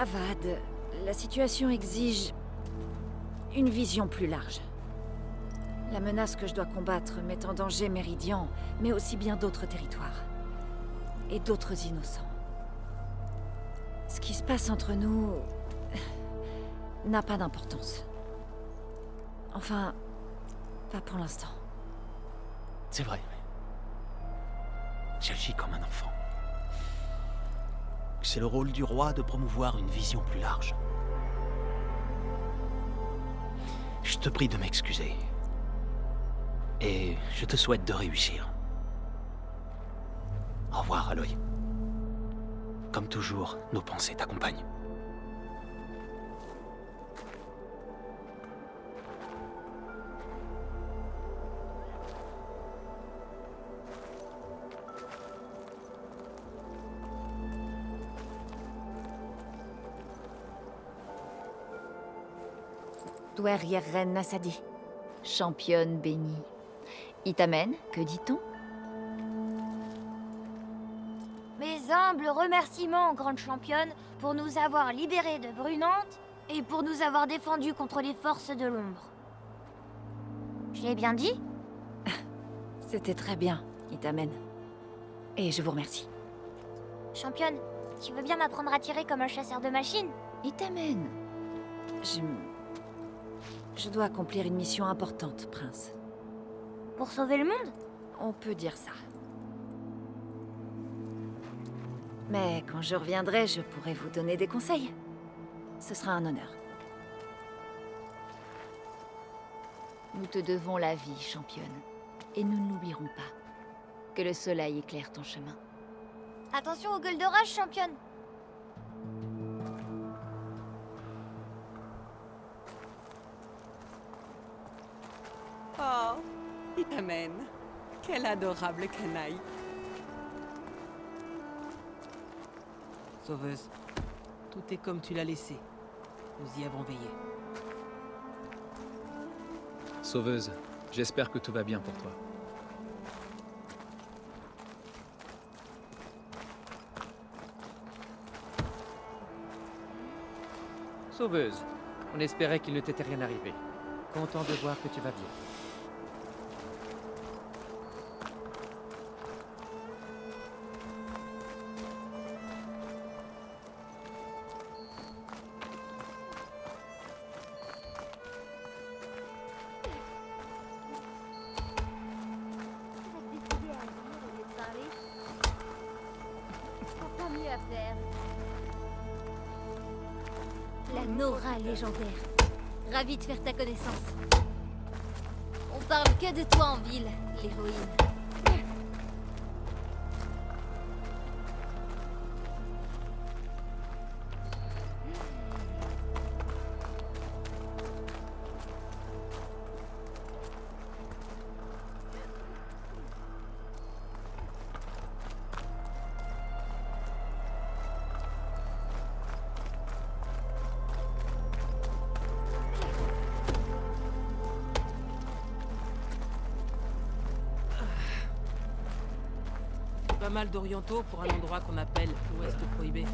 Avad, la situation exige une vision plus large. La menace que je dois combattre met en danger Méridian, mais aussi bien d'autres territoires. Et d'autres innocents. Ce qui se passe entre nous... n'a pas d'importance. Enfin, pas pour l'instant. C'est vrai. J'agis comme un enfant. C'est le rôle du roi de promouvoir une vision plus large. Je te prie de m'excuser. Et je te souhaite de réussir. Au revoir, Aloy. Comme toujours, nos pensées t'accompagnent. Douairière-reine Nassadi, championne bénie. Itamen, que dit-on? Mes humbles remerciements, grande championne, pour nous avoir libérés de Brunante et pour nous avoir défendus contre les forces de l'ombre. Je l'ai bien dit? C'était très bien, Itamen. Et je vous remercie. Championne, tu veux bien m'apprendre à tirer comme un chasseur de machines? Itamen, je dois accomplir une mission importante, prince. Pour sauver le monde? On peut dire ça. Mais quand je reviendrai, je pourrai vous donner des conseils. Ce sera un honneur. Nous te devons la vie, championne. Et nous ne l'oublierons pas. Que le soleil éclaire ton chemin. Attention aux gueules de rage, championne! Oh, Itamen, quelle adorable canaille. Sauveuse, tout est comme tu l'as laissé. Nous y avons veillé. Sauveuse, j'espère que tout va bien pour toi. Sauveuse, on espérait qu'il ne t'était rien arrivé. Content de voir que tu vas bien. La Nora légendaire. Ravi de faire ta connaissance. On parle que de toi en ville, l'héroïne. Pas mal d'orientaux pour un endroit qu'on appelle l'Ouest prohibé.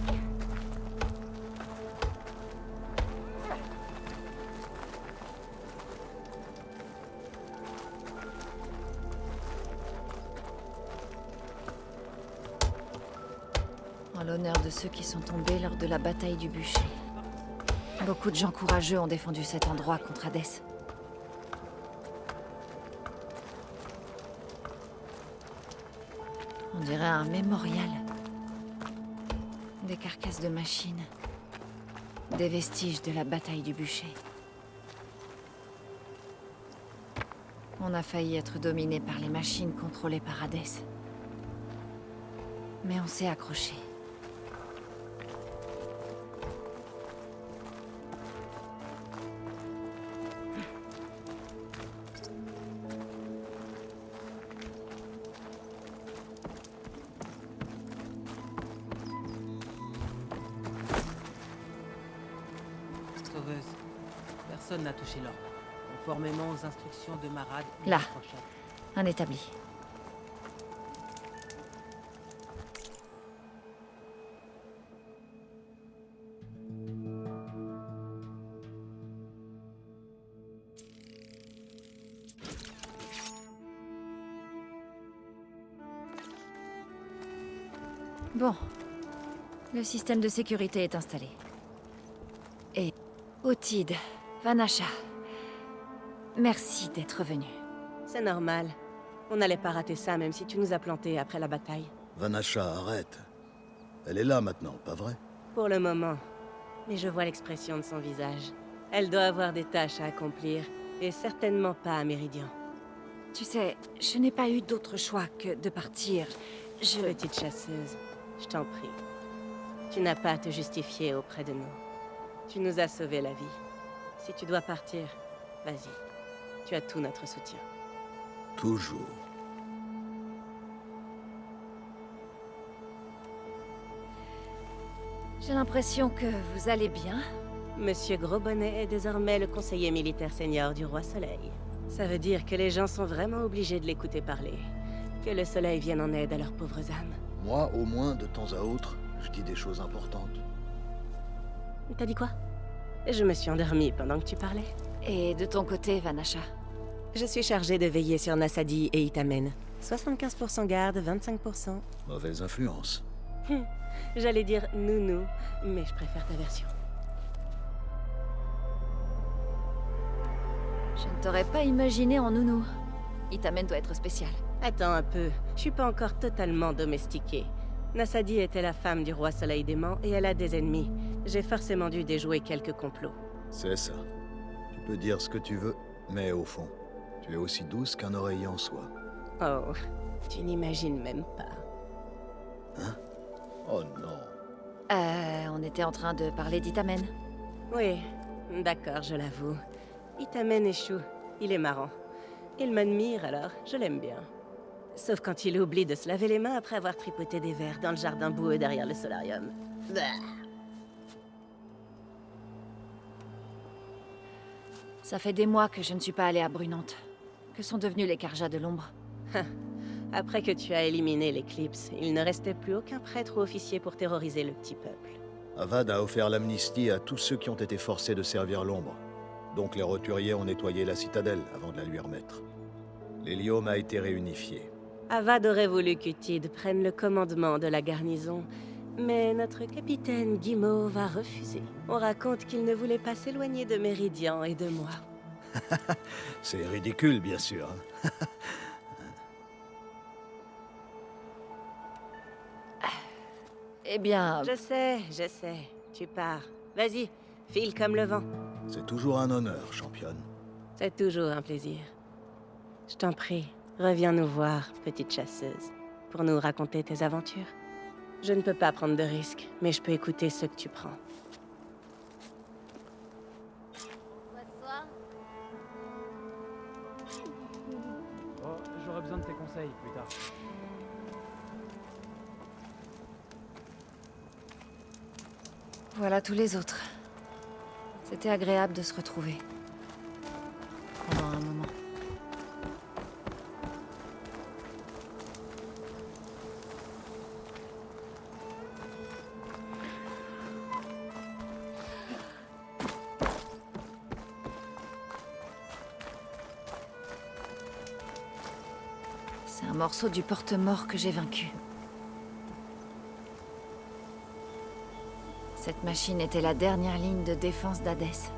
En l'honneur de ceux qui sont tombés lors de la bataille du bûcher. Beaucoup de gens courageux ont défendu cet endroit contre Hadès. On dirait un mémorial. Des carcasses de machines. Des vestiges de la bataille du bûcher. On a failli être dominé par les machines contrôlées par Hadès. Mais on s'est accroché. Sauveuse, personne n'a touché l'or. Conformément aux instructions de Marad. Là. Un établi. Bon. Le système de sécurité est installé. Et... Otide, Vanasha. Merci d'être venu. C'est normal. On n'allait pas rater ça même si tu nous as plantés après la bataille. Vanasha, arrête. Elle est là maintenant, pas vrai? Pour le moment. Mais je vois l'expression de son visage. Elle doit avoir des tâches à accomplir, et certainement pas à Méridian. Tu sais, je n'ai pas eu d'autre choix que de partir. Petite chasseuse, je t'en prie. Tu n'as pas à te justifier auprès de nous. Tu nous as sauvé la vie. Si tu dois partir, vas-y. Tu as tout notre soutien. Toujours. J'ai l'impression que vous allez bien. Monsieur Grosbonnet est désormais le conseiller militaire senior du Roi Soleil. Ça veut dire que les gens sont vraiment obligés de l'écouter parler. Que le soleil vienne en aide à leurs pauvres âmes. Moi, au moins, de temps à autre, je dis des choses importantes. T'as dit quoi? Je me suis endormie pendant que tu parlais. Et de ton côté, Vanasha? Je suis chargée de veiller sur Nasadi et Itamen. 75% garde, 25%... Mauvaise influence. J'allais dire nounou, mais je préfère ta version. Je ne t'aurais pas imaginé en nounou. Itamen doit être spécial. Attends un peu, je suis pas encore totalement domestiquée. Nasadi était la femme du roi Soleil dément et elle a des ennemis. J'ai forcément dû déjouer quelques complots. C'est ça. Tu peux dire ce que tu veux, mais au fond, tu es aussi douce qu'un oreiller en soie. Oh, tu n'imagines même pas. Hein? Oh non. On était en train de parler d'Itamen. Oui, d'accord, je l'avoue. Itamen est chou, il est marrant. Il m'admire alors, je l'aime bien. Sauf quand il oublie de se laver les mains après avoir tripoté des verres dans le jardin boueux derrière le solarium. Bah. Ça fait des mois que je ne suis pas allée à Brunante. Que sont devenus les Karjas de l'ombre? Après que tu as éliminé l'Éclipse, il ne restait plus aucun prêtre ou officier pour terroriser le petit peuple. Avad a offert l'amnistie à tous ceux qui ont été forcés de servir l'ombre. Donc les roturiers ont nettoyé la citadelle avant de la lui remettre. L'hélium a été réunifié. Avad aurait voulu qu'Utide prenne le commandement de la garnison, mais notre capitaine Guimauve a refusé. On raconte qu'il ne voulait pas s'éloigner de Méridian et de moi. C'est ridicule, bien sûr. Eh bien... Je sais, tu pars. Vas-y, file comme le vent. C'est toujours un honneur, championne. C'est toujours un plaisir. Je t'en prie, reviens nous voir, petite chasseuse, pour nous raconter tes aventures. Je ne peux pas prendre de risques, mais je peux écouter ceux que tu prends. Oh, j'aurais besoin de tes conseils plus tard. Voilà tous les autres. C'était agréable de se retrouver. Pendant un moment. C'est un morceau du porte-mort que j'ai vaincu. Cette machine était la dernière ligne de défense d'Hadès.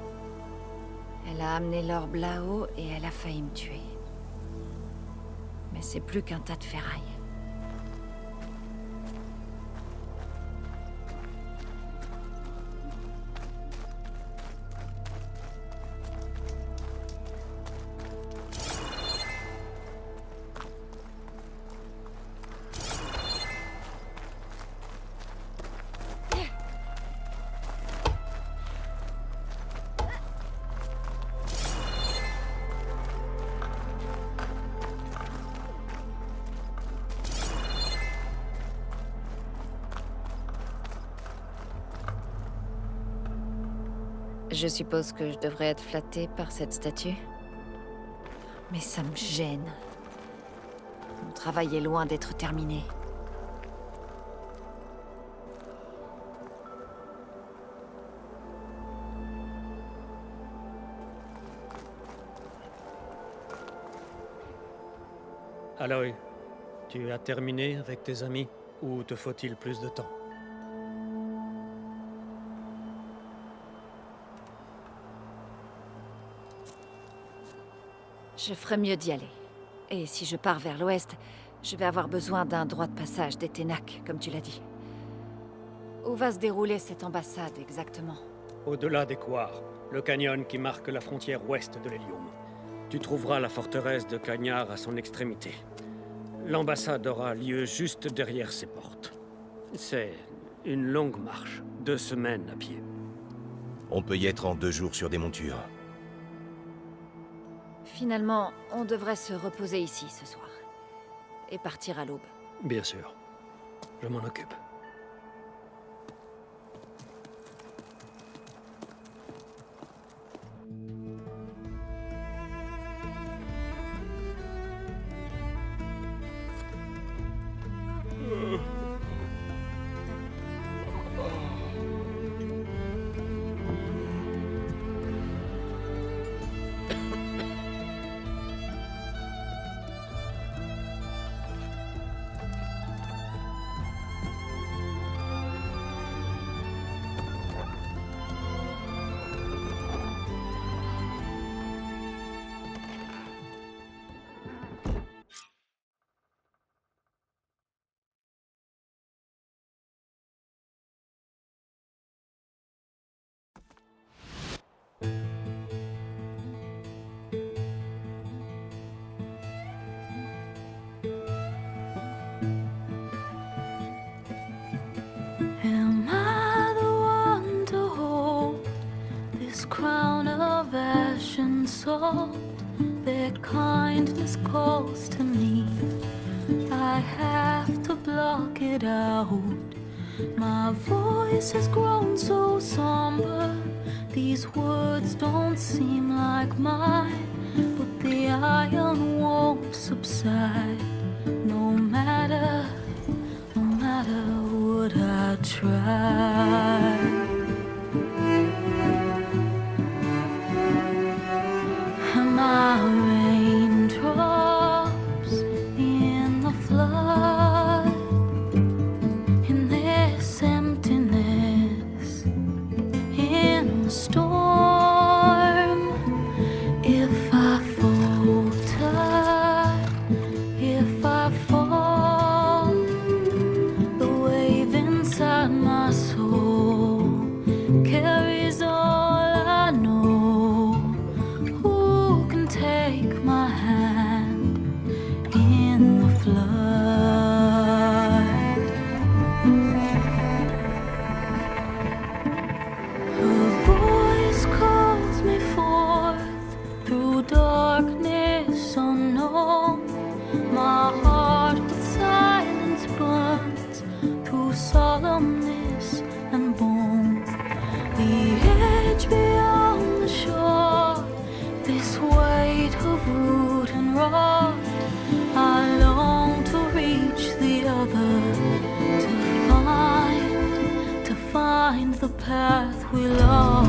Elle a amené l'orbe là-haut et elle a failli me tuer. Mais c'est plus qu'un tas de ferraille. Je suppose que je devrais être flattée par cette statue. Mais ça me gêne. Mon travail est loin d'être terminé. Aloy, tu as terminé avec tes amis? Ou te faut-il plus de temps? Je ferais mieux d'y aller. Et si je pars vers l'ouest, je vais avoir besoin d'un droit de passage des Ténac, comme tu l'as dit. Où va se dérouler cette ambassade exactement? Au-delà des couards, le canyon qui marque la frontière ouest de l'Hélium. Tu trouveras la forteresse de Cagnard à son extrémité. L'ambassade aura lieu juste derrière ses portes. C'est une longue marche, 2 semaines à pied. On peut y être en 2 jours sur des montures. Finalement, on devrait se reposer ici ce soir. Et partir à l'aube. Bien sûr. Je m'en occupe. Am I the one to hold this crown of ash and salt? Their kindness calls to me. I have to block it out. My voice has grown so somber. These words don't seem like mine, but the iron won't subside. No matter what I try. Am I raindrops in the flood? In this emptiness, in the storm? If I falter, if I fall, the wave inside my soul carries all I know. Who can take my hand in the flood? Her voice calls me forth through darkness unknown. My heart with silence burns through solemnness and bone. The edge beyond the shore, this weight of root and rot. I long to reach the other, to find the path we lost.